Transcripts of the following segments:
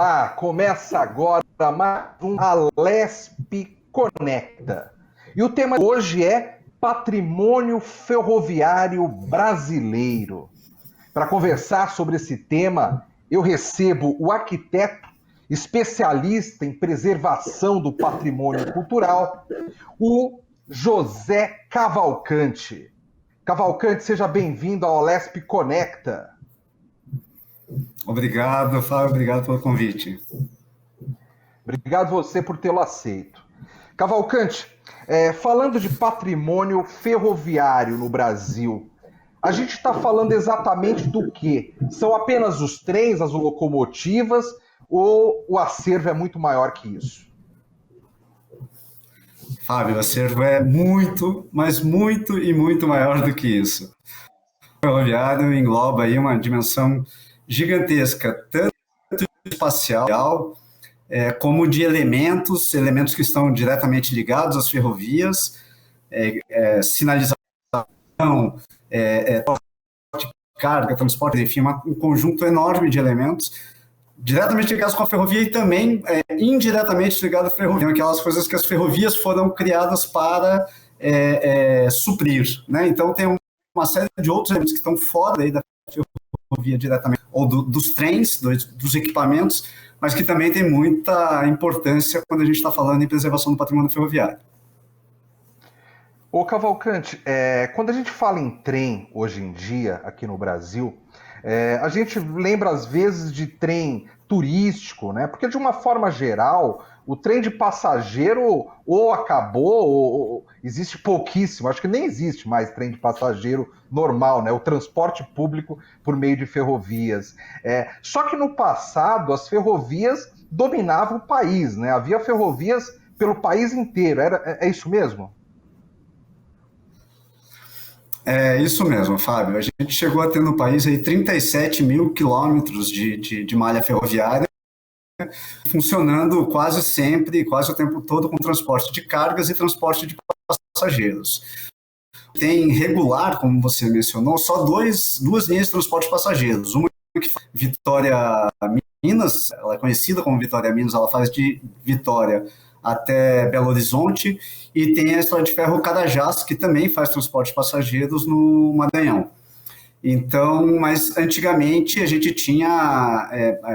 Olá, começa agora mais um Alesp Conecta. E o tema de hoje é Patrimônio Ferroviário Brasileiro. Para conversar sobre esse tema, eu recebo o arquiteto, especialista em preservação do patrimônio cultural, o José Cavalcante. Cavalcante, seja bem-vindo ao Alesp Conecta. Obrigado, Fábio, obrigado pelo convite. Obrigado você por tê-lo aceito. Cavalcante, falando de patrimônio ferroviário no Brasil, a gente está falando exatamente do quê? São apenas os trens, as locomotivas, ou o acervo é muito maior que isso? Fábio, o acervo é muito, mas muito e muito maior do que isso. O ferroviário engloba aí uma dimensão gigantesca, tanto espacial, como de elementos que estão diretamente ligados às ferrovias, sinalização, carga, transporte, enfim, um conjunto enorme de elementos diretamente ligados com a ferrovia e também indiretamente ligados à ferrovia, aquelas coisas que as ferrovias foram criadas para suprir, né? Então tem uma série de outros elementos que estão fora aí da ferrovia diretamente, ou dos trens, dos equipamentos, mas que também tem muita importância quando a gente está falando em preservação do patrimônio ferroviário. Ô Cavalcante, quando a gente fala em trem hoje em dia aqui no Brasil, a gente lembra às vezes de trem turístico, né? Porque de uma forma geral, o trem de passageiro ou acabou, ou existe pouquíssimo, acho que nem existe mais trem de passageiro normal, né? O transporte público por meio de ferrovias. Só que no passado as ferrovias dominavam o país, né? Havia ferrovias pelo país inteiro, é isso mesmo? É isso mesmo, Fábio. A gente chegou a ter no país aí 37 mil quilômetros de malha ferroviária, funcionando quase sempre, quase o tempo todo, com transporte de cargas e transporte de passageiros. Tem regular, como você mencionou, só duas linhas de transporte de passageiros. Uma que faz Vitória Minas, ela é conhecida como Vitória Minas, ela faz de Vitória até Belo Horizonte, e tem a Estrada de Ferro Carajás, que também faz transporte de passageiros no Maranhão. Então, mas antigamente a gente tinha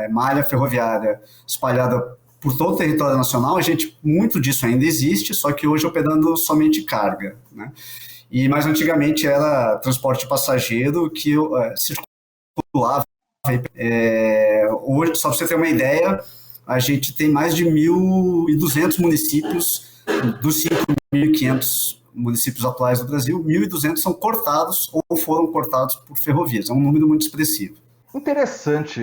malha ferroviária espalhada por todo o território nacional, muito disso ainda existe, só que hoje operando somente carga, né? Mas antigamente era transporte de passageiro que circulava. Hoje, só para você ter uma ideia, a gente tem mais de 1.200 municípios, dos 5.500 municípios atuais do Brasil, 1.200 são cortados ou foram cortados por ferrovias. É um número muito expressivo. Interessante,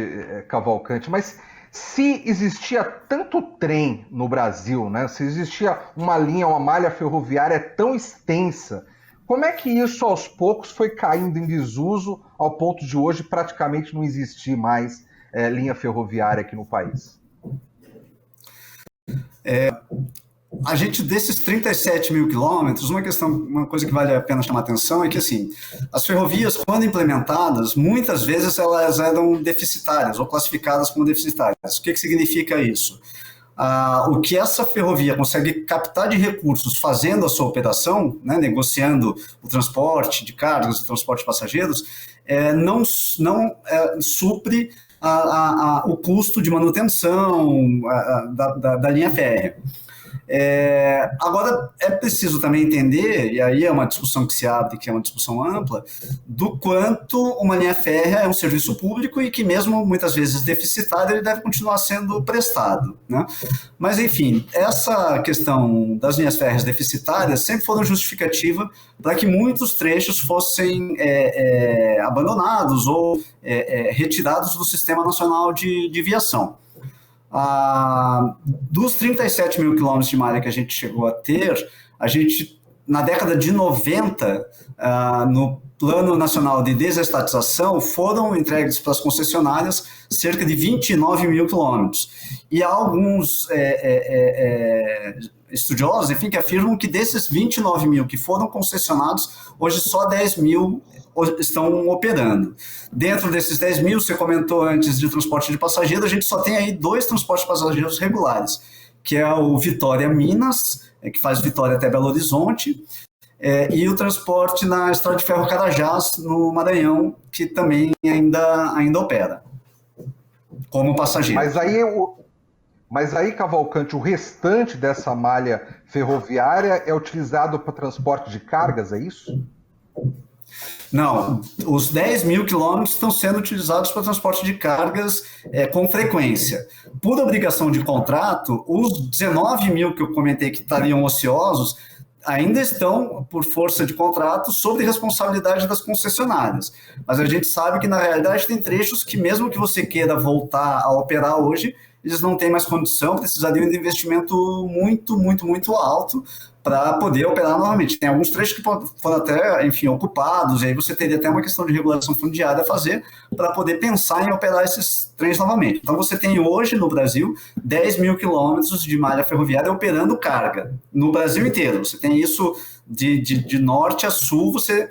Cavalcante, mas se existia tanto trem no Brasil, né? Se existia uma linha, uma malha ferroviária tão extensa, como é que isso aos poucos foi caindo em desuso ao ponto de hoje praticamente não existir mais linha ferroviária aqui no país? A gente, desses 37 mil quilômetros, uma coisa que vale a pena chamar atenção é que, assim, as ferrovias, quando implementadas, muitas vezes elas eram deficitárias ou classificadas como deficitárias. O que significa isso? O que essa ferrovia consegue captar de recursos fazendo a sua operação, né, negociando o transporte de cargas, o transporte de passageiros, não supre o custo de manutenção da linha férrea. Agora, é preciso também entender, e aí é uma discussão que se abre, que é uma discussão ampla, do quanto uma linha férrea é um serviço público e que mesmo muitas vezes deficitário, ele deve continuar sendo prestado, né? Mas, enfim, essa questão das linhas férreas deficitárias sempre foram justificativa para que muitos trechos fossem abandonados ou retirados do Sistema Nacional de Viação. Dos 37 mil quilômetros de malha que a gente chegou a ter, na década de 90, no Plano Nacional de Desestatização, foram entregues para as concessionárias cerca de 29 mil quilômetros. E há alguns estudiosos, enfim, que afirmam que desses 29 mil que foram concessionados, hoje só 10 mil estão operando. Dentro desses 10 mil, você comentou antes de transporte de passageiros, a gente só tem aí 2 transportes de passageiros regulares, que é o Vitória Minas, que faz Vitória até Belo Horizonte, e o transporte na Estrada de Ferro Carajás, no Maranhão, que também ainda opera, como passageiro. Mas aí, Cavalcante, o restante dessa malha ferroviária é utilizado para transporte de cargas, é isso? Não, os 10 mil quilômetros estão sendo utilizados para transporte de cargas com frequência. Por obrigação de contrato, os 19 mil que eu comentei que estariam ociosos ainda estão, por força de contrato, sob responsabilidade das concessionárias. Mas a gente sabe que, na realidade, tem trechos que, mesmo que você queira voltar a operar hoje, eles não têm mais condição, precisariam de investimento muito, muito, muito alto para poder operar novamente. Tem alguns trechos que foram até, enfim, ocupados, e aí você teria até uma questão de regulação fundiária a fazer para poder pensar em operar esses trens novamente. Então você tem hoje no Brasil 10 mil quilômetros de malha ferroviária operando carga, no Brasil inteiro. Você tem isso de norte a sul, você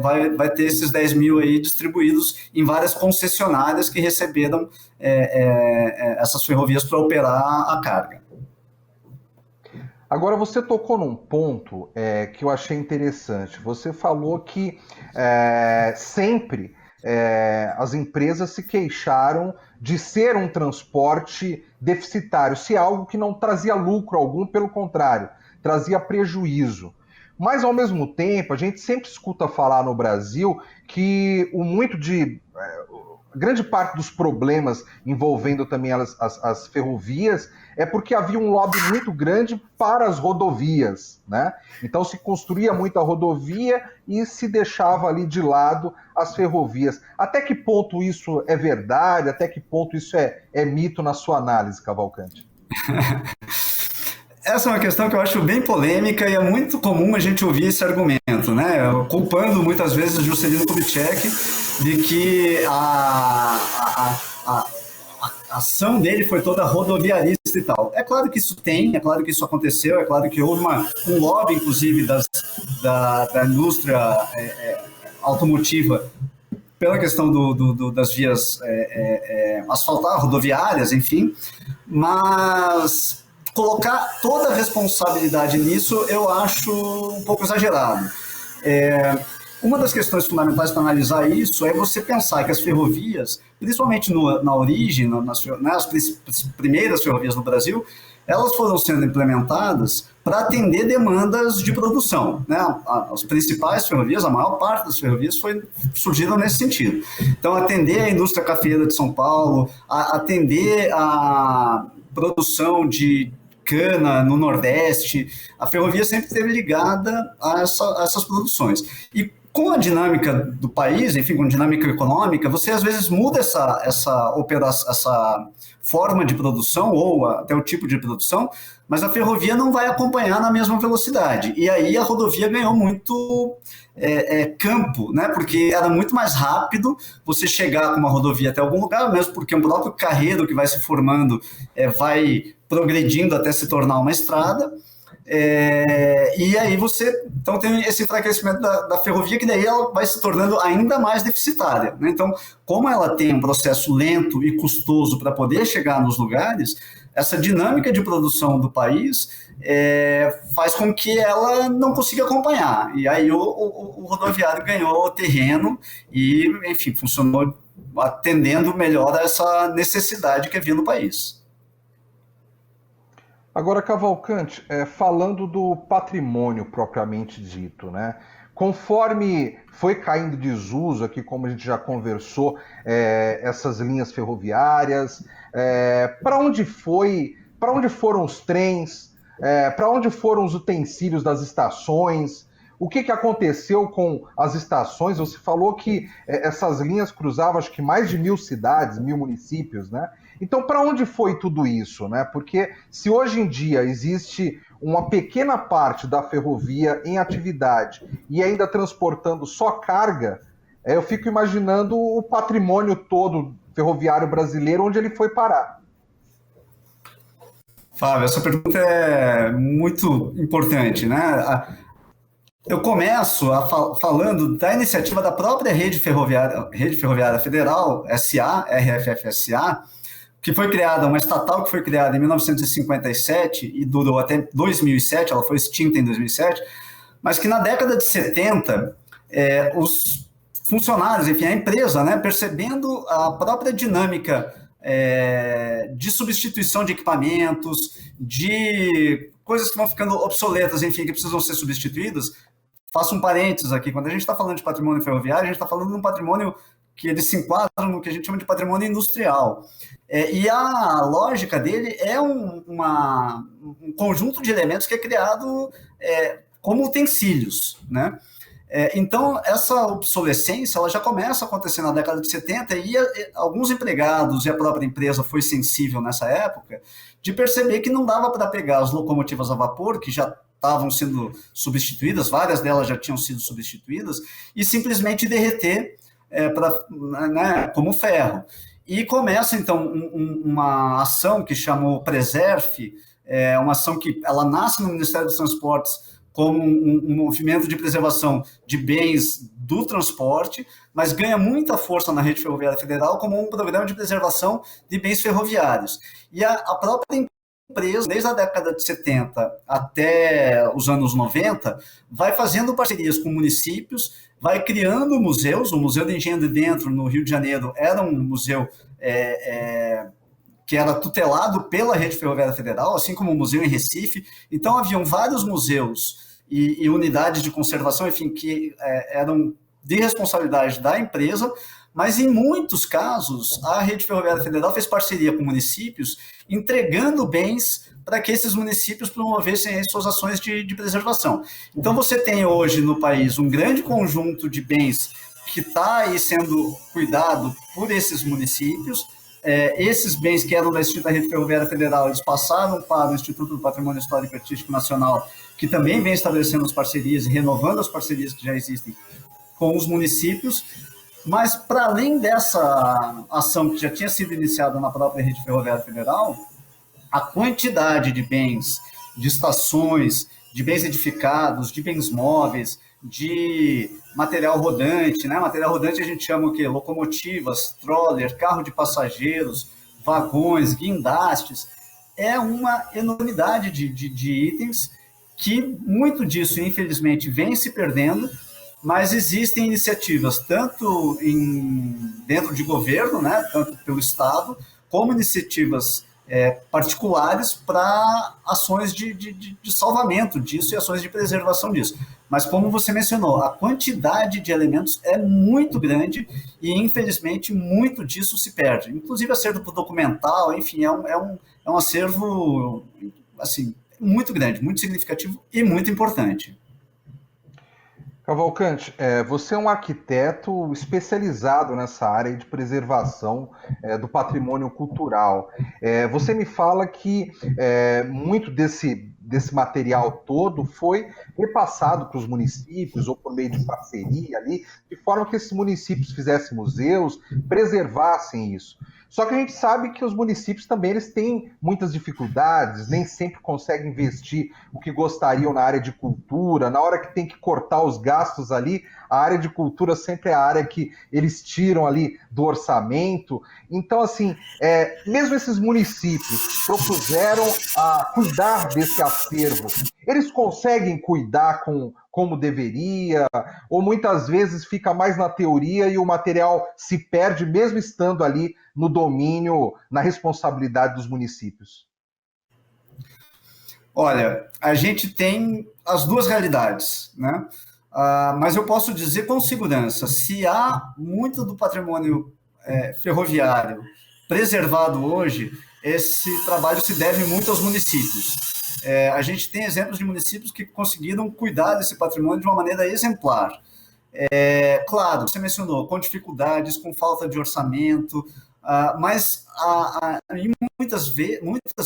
vai ter esses 10 mil aí distribuídos em várias concessionárias que receberam essas ferrovias para operar a carga. Agora, você tocou num ponto que eu achei interessante. Você falou que sempre as empresas se queixaram de ser um transporte deficitário, se algo que não trazia lucro algum, pelo contrário, trazia prejuízo. Mas, ao mesmo tempo, a gente sempre escuta falar no Brasil que grande parte dos problemas envolvendo também as ferrovias é porque havia um lobby muito grande para as rodovias, né? Então se construía muita rodovia e se deixava ali de lado as ferrovias. Até que ponto isso é verdade? Até que ponto isso é mito na sua análise, Cavalcante? Essa é uma questão que eu acho bem polêmica e é muito comum a gente ouvir esse argumento, né? Culpando muitas vezes Juscelino Kubitschek de que a ação dele foi toda rodoviarista e tal. É claro que isso tem, é claro que isso aconteceu, é claro que houve um lobby, inclusive, da indústria automotiva pela questão das vias asfaltadas, rodoviárias, enfim, mas colocar toda a responsabilidade nisso eu acho um pouco exagerado. Uma das questões fundamentais para analisar isso é você pensar que as ferrovias, principalmente na origem, as primeiras ferrovias no Brasil, elas foram sendo implementadas para atender demandas de produção, né? As principais ferrovias, a maior parte das ferrovias surgiram nesse sentido. Então, atender a indústria cafeeira de São Paulo, atender a produção de cana no Nordeste, a ferrovia sempre esteve ligada a essas produções. E com a dinâmica do país, enfim, com a dinâmica econômica, você às vezes muda essa forma de produção ou até o tipo de produção, mas a ferrovia não vai acompanhar na mesma velocidade. E aí a rodovia ganhou muito campo, né? Porque era muito mais rápido você chegar com uma rodovia até algum lugar, mesmo porque um próprio carreiro que vai se formando vai progredindo até se tornar uma estrada. E aí você então tem esse enfraquecimento da ferrovia, que daí ela vai se tornando ainda mais deficitária, né? Então, como ela tem um processo lento e custoso para poder chegar nos lugares, essa dinâmica de produção do país faz com que ela não consiga acompanhar. E aí o rodoviário ganhou terreno e, enfim, funcionou atendendo melhor a essa necessidade que havia no país. Agora, Cavalcante, falando do patrimônio propriamente dito, né? Conforme foi caindo de desuso aqui, como a gente já conversou, essas linhas ferroviárias, para onde foram os trens, para onde foram os utensílios das estações, o que, que aconteceu com as estações? Você falou que essas linhas cruzavam, acho que mais de 1.000 cidades, 1.000 municípios, né? Então, para onde foi tudo isso, né? Porque se hoje em dia existe uma pequena parte da ferrovia em atividade e ainda transportando só carga, eu fico imaginando o patrimônio todo ferroviário brasileiro, onde ele foi parar. Fábio, essa pergunta é muito importante, né? Eu começo falando da iniciativa da própria Rede Ferroviária Federal, SA, RFFSA, que foi criada, uma estatal que foi criada em 1957 e durou até 2007, ela foi extinta em 2007, mas que na década de 70, os funcionários, enfim, a empresa, né, percebendo a própria dinâmica de substituição de equipamentos, de coisas que vão ficando obsoletas, enfim, que precisam ser substituídas. Faço um parênteses aqui, quando a gente está falando de patrimônio ferroviário, a gente está falando de um patrimônio que ele se enquadra no que a gente chama de patrimônio industrial. E a lógica dele é um conjunto de elementos que é criado como utensílios, né? Então, essa obsolescência ela já começa a acontecer na década de 70 e alguns empregados e a própria empresa foi sensível nessa época de perceber que não dava para pegar as locomotivas a vapor, que já estavam sendo substituídas, várias delas já tinham sido substituídas, e simplesmente derreter como ferro. E começa, então, uma ação que chamou Preserf, uma ação que ela nasce no Ministério dos Transportes como um movimento de preservação de bens do transporte, mas ganha muita força na Rede Ferroviária Federal como um programa de preservação de bens ferroviários. E a própria empresa, desde a década de 70 até os anos 90, vai fazendo parcerias com municípios, vai criando museus. O Museu de Engenho de Dentro, no Rio de Janeiro, era um museu que era tutelado pela Rede Ferroviária Federal, assim como o museu em Recife. Então, haviam vários museus e unidades de conservação, enfim, que eram de responsabilidade da empresa, mas em muitos casos a Rede Ferroviária Federal fez parceria com municípios, entregando bens para que esses municípios promovessem as suas ações de preservação. Então, você tem hoje no país um grande conjunto de bens que está aí sendo cuidado por esses municípios. Esses bens que eram da Instituto da Rede Ferroviária Federal, eles passaram para o Instituto do Patrimônio Histórico e Artístico Nacional, que também vem estabelecendo as parcerias e renovando as parcerias que já existem com os municípios. Mas, para além dessa ação que já tinha sido iniciada na própria Rede Ferroviária Federal, a quantidade de bens, de estações, de bens edificados, de bens móveis, de material rodante, né? Material rodante a gente chama o quê? Locomotivas, troller, carro de passageiros, vagões, guindastes. É uma enormidade de itens que muito disso, infelizmente, vem se perdendo, mas existem iniciativas tanto dentro de governo, né? Tanto pelo Estado, como iniciativas particulares para ações de salvamento disso e ações de preservação disso. Mas, como você mencionou, a quantidade de elementos é muito grande e, infelizmente, muito disso se perde. Inclusive, acervo documental, enfim, é um acervo assim, muito grande, muito significativo e muito importante. Cavalcante, você é um arquiteto especializado nessa área de preservação do patrimônio cultural. Você me fala que muito desse material todo foi repassado para os municípios ou por meio de parceria ali, de forma que esses municípios fizessem museus, preservassem isso. Só que a gente sabe que os municípios também eles têm muitas dificuldades, nem sempre conseguem investir o que gostariam na área de cultura, na hora que tem que cortar os gastos ali, a área de cultura sempre é a área que eles tiram ali do orçamento. Então, assim, mesmo esses municípios propuseram a cuidar desse acervo, eles conseguem cuidar como deveria, ou muitas vezes fica mais na teoria e o material se perde mesmo estando ali no domínio, na responsabilidade dos municípios? Olha, a gente tem as duas realidades, né? Mas eu posso dizer com segurança, se há muito do patrimônio ferroviário preservado hoje, esse trabalho se deve muito aos municípios. A gente tem exemplos de municípios que conseguiram cuidar desse patrimônio de uma maneira exemplar. Claro, você mencionou, com dificuldades, com falta de orçamento, mas em muitas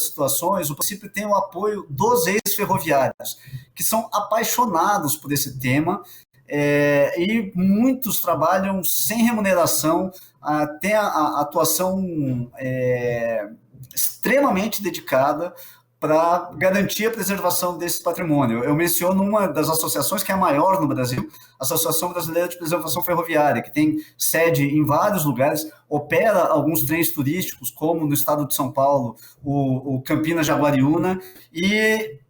situações o município tem o apoio dos ex-ferroviários, que são apaixonados por esse tema, e muitos trabalham sem remuneração, tem a atuação extremamente dedicada para garantir a preservação desse patrimônio. Eu menciono uma das associações que é a maior no Brasil, a Associação Brasileira de Preservação Ferroviária, que tem sede em vários lugares, opera alguns trens turísticos, como no estado de São Paulo, o Campinas Jaguariúna, e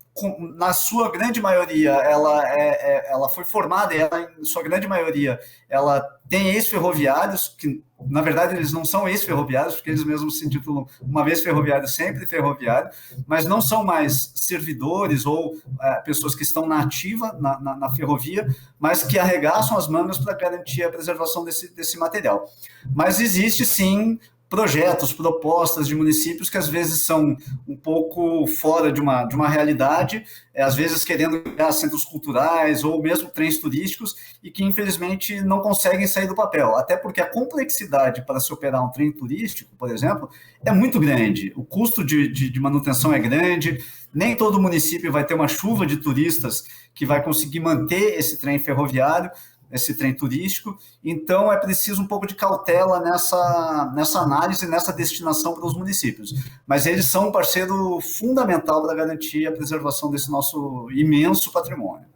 na sua grande maioria, ela foi formada, e ela, em sua grande maioria, ela tem ex-ferroviários, que na verdade eles não são ex-ferroviários, porque eles mesmos se intitulam uma vez ferroviário, sempre ferroviário, mas não são mais servidores ou pessoas que estão na ativa, na ferrovia, mas que arregaçam as mangas para garantir a preservação desse material. Mas existe sim projetos, propostas de municípios que às vezes são um pouco fora de uma realidade, às vezes querendo criar centros culturais ou mesmo trens turísticos, e que infelizmente não conseguem sair do papel, até porque a complexidade para se operar um trem turístico, por exemplo, é muito grande, o custo de manutenção é grande, nem todo município vai ter uma chuva de turistas que vai conseguir manter esse trem ferroviário, esse trem turístico, então é preciso um pouco de cautela nessa análise, nessa destinação para os municípios. Mas eles são um parceiro fundamental para garantir a preservação desse nosso imenso patrimônio.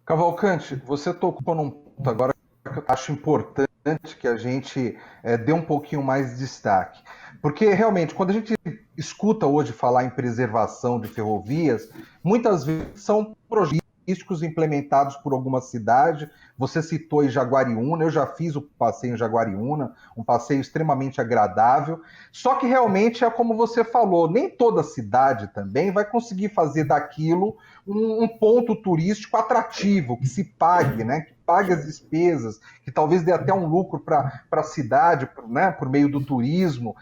Cavalcante, você tocou num ponto agora que eu acho importante que a gente dê um pouquinho mais de destaque. Porque, realmente, quando a gente escuta hoje falar em preservação de ferrovias, muitas vezes são projetos implementados por alguma cidade. Você citou em Jaguariúna, eu já fiz o passeio em Jaguariúna, um passeio extremamente agradável, só que realmente é como você falou, nem toda cidade também vai conseguir fazer daquilo um ponto turístico atrativo, que se pague, né? Que pague as despesas, que talvez dê até um lucro para a cidade, né? Por meio do turismo.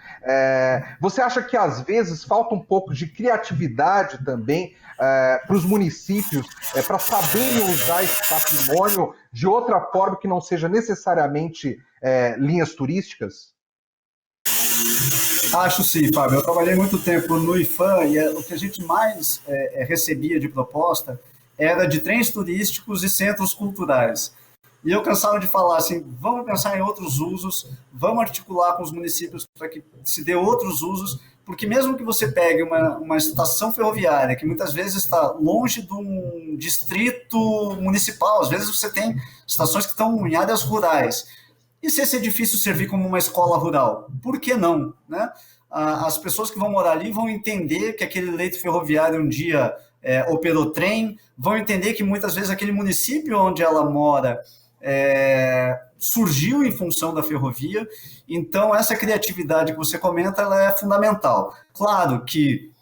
Você acha que às vezes falta um pouco de criatividade também para os municípios, para saberem usar esse patrimônio de outra forma que não seja necessariamente linhas turísticas? Acho sim, Fábio. Eu trabalhei muito tempo no IFAM e o que a gente mais recebia de proposta era de trens turísticos e centros culturais. E eu cansava de falar assim, vamos pensar em outros usos, vamos articular com os municípios para que se dê outros usos, porque mesmo que você pegue uma estação ferroviária, que muitas vezes está longe de um distrito municipal, às vezes você tem estações que estão em áreas rurais, e se esse edifício servir como uma escola rural, por que não? Né? As pessoas que vão morar ali vão entender que aquele leito ferroviário um dia operou trem, vão entender que muitas vezes aquele município onde ela mora surgiu em função da ferrovia, então essa criatividade que você comenta, ela é fundamental. Claro que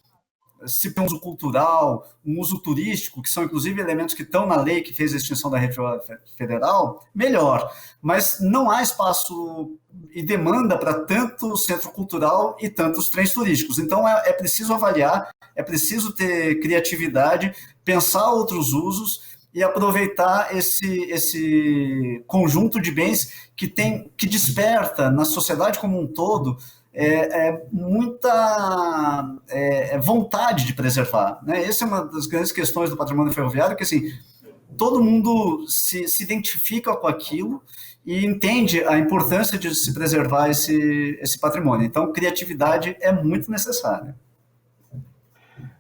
se tem um uso cultural, um uso turístico, que são inclusive elementos que estão na lei que fez a extinção da rede federal, melhor, mas não há espaço e demanda para tanto centro cultural e tantos trens turísticos, então é preciso avaliar, é preciso ter criatividade, pensar outros usos e aproveitar esse conjunto de bens que desperta na sociedade como um todo muita vontade de preservar. Né? Essa é uma das grandes questões do patrimônio ferroviário, que assim, todo mundo se identifica com aquilo e entende a importância de se preservar esse patrimônio. Então, criatividade é muito necessária.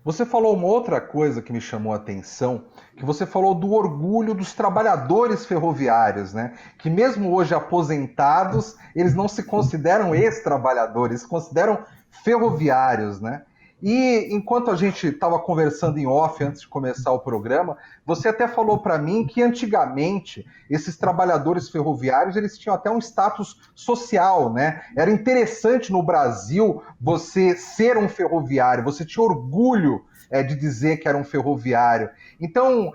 Você falou uma outra coisa que me chamou a atenção, que você falou do orgulho dos trabalhadores ferroviários, né? Que mesmo hoje aposentados, eles não se consideram ex-trabalhadores, se consideram ferroviários, né? E enquanto a gente estava conversando em off antes de começar o programa, você até falou para mim que antigamente esses trabalhadores ferroviários eles tinham até um status social, né? Era interessante no Brasil você ser um ferroviário, você tinha orgulho de dizer que era um ferroviário. Então,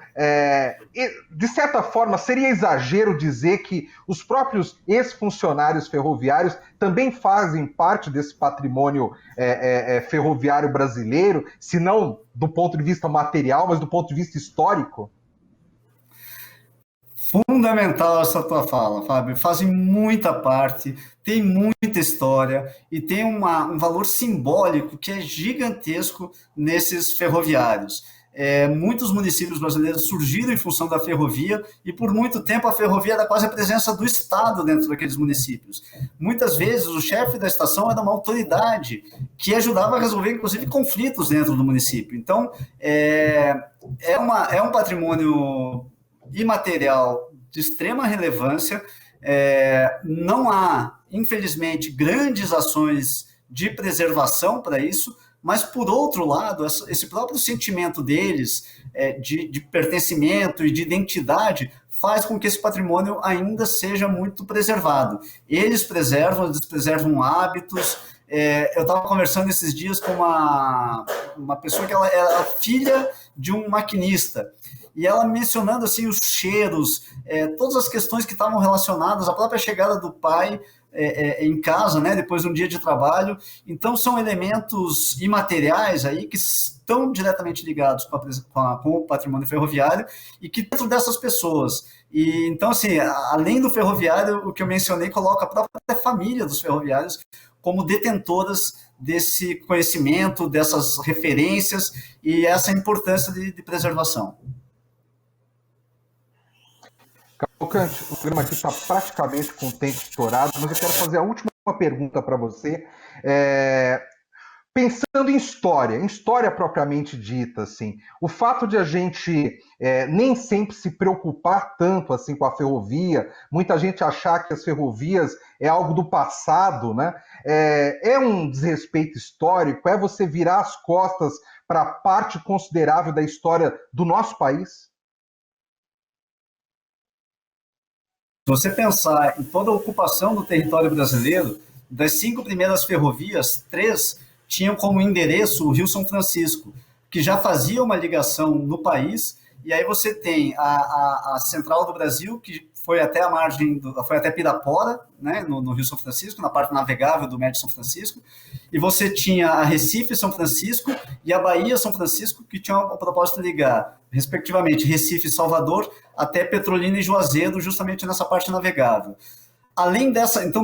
de certa forma, seria exagero dizer que os próprios ex-funcionários ferroviários também fazem parte desse patrimônio ferroviário brasileiro, se não do ponto de vista material, mas do ponto de vista histórico? Fundamental essa tua fala, Fábio. Fazem muita parte, tem muita história e tem um valor simbólico que é gigantesco nesses ferroviários. Muitos municípios brasileiros surgiram em função da ferrovia e por muito tempo a ferrovia era quase a presença do Estado dentro daqueles municípios. Muitas vezes o chefe da estação era uma autoridade que ajudava a resolver inclusive conflitos dentro do município. Então é um patrimônio imaterial de extrema relevância. Não há, infelizmente, grandes ações de preservação para isso, mas, por outro lado, esse próprio sentimento deles de pertencimento e de identidade faz com que esse patrimônio ainda seja muito preservado. Eles preservam hábitos. Eu estava conversando esses dias com uma pessoa que ela era filha de um maquinista, e ela mencionando assim os cheiros, todas as questões que estavam relacionadas à própria chegada do pai em casa, né, depois de um dia de trabalho. Então são elementos imateriais aí que estão diretamente ligados com o patrimônio ferroviário e que dentro dessas pessoas. E então, assim, além do ferroviário, o que eu mencionei coloca a própria família dos ferroviários como detentoras desse conhecimento, dessas referências e essa importância de preservação. Cavalcante, o programa aqui está praticamente com o tempo estourado, mas eu quero fazer a última pergunta para você. Pensando em história propriamente dita, assim, o fato de a gente nem sempre se preocupar tanto assim com a ferrovia, muita gente achar que as ferrovias é algo do passado, né? É um desrespeito histórico? É você virar as costas para parte considerável da história do nosso país? Se você pensar em toda a ocupação do território brasileiro, das 5 primeiras ferrovias, 3 tinham como endereço o Rio São Francisco, que já fazia uma ligação no país, e aí você tem a Central do Brasil, que foi até a margem, foi até Pirapora, né, no Rio São Francisco, na parte navegável do Médio São Francisco, e você tinha a Recife São Francisco e a Bahia São Francisco, que tinham o propósito de ligar, respectivamente, Recife e Salvador, até Petrolina e Juazeiro, justamente nessa parte navegável. Além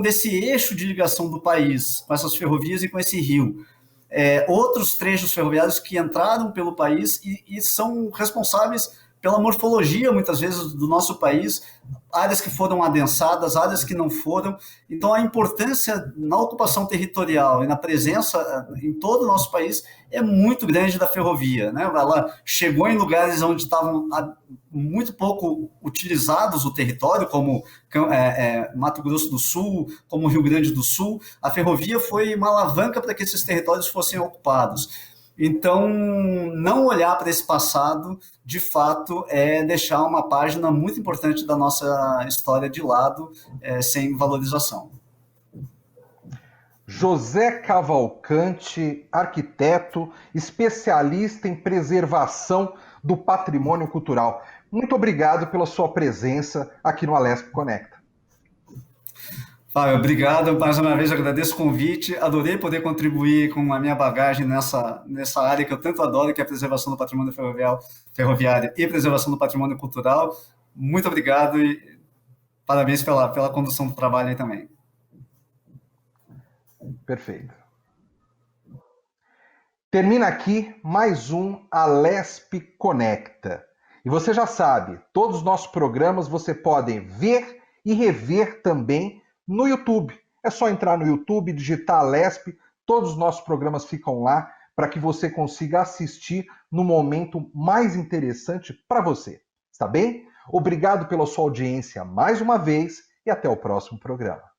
desse eixo de ligação do país com essas ferrovias e com esse rio, outros trechos ferroviários que entraram pelo país e são responsáveis pela morfologia, muitas vezes, do nosso país, áreas que foram adensadas, áreas que não foram. Então, a importância na ocupação territorial e na presença em todo o nosso país é muito grande da ferrovia, né? Ela chegou em lugares onde estavam muito pouco utilizados o território, como Mato Grosso do Sul, como Rio Grande do Sul. A ferrovia foi uma alavanca para que esses territórios fossem ocupados. Então, não olhar para esse passado, de fato, é deixar uma página muito importante da nossa história de lado, sem valorização. José Cavalcante, arquiteto, especialista em preservação do patrimônio cultural. Muito obrigado pela sua presença aqui no Alesp Conecta. Fábio, obrigado. Mais uma vez agradeço o convite. Adorei poder contribuir com a minha bagagem nessa área que eu tanto adoro, que é a preservação do patrimônio ferroviário e preservação do patrimônio cultural. Muito obrigado e parabéns pela condução do trabalho aí também. Perfeito. Termina aqui mais um Alesp Conecta. E você já sabe, todos os nossos programas você pode ver e rever também no YouTube. É só entrar no YouTube, digitar Alesp, todos os nossos programas ficam lá para que você consiga assistir no momento mais interessante para você. Está bem? Obrigado pela sua audiência mais uma vez e até o próximo programa.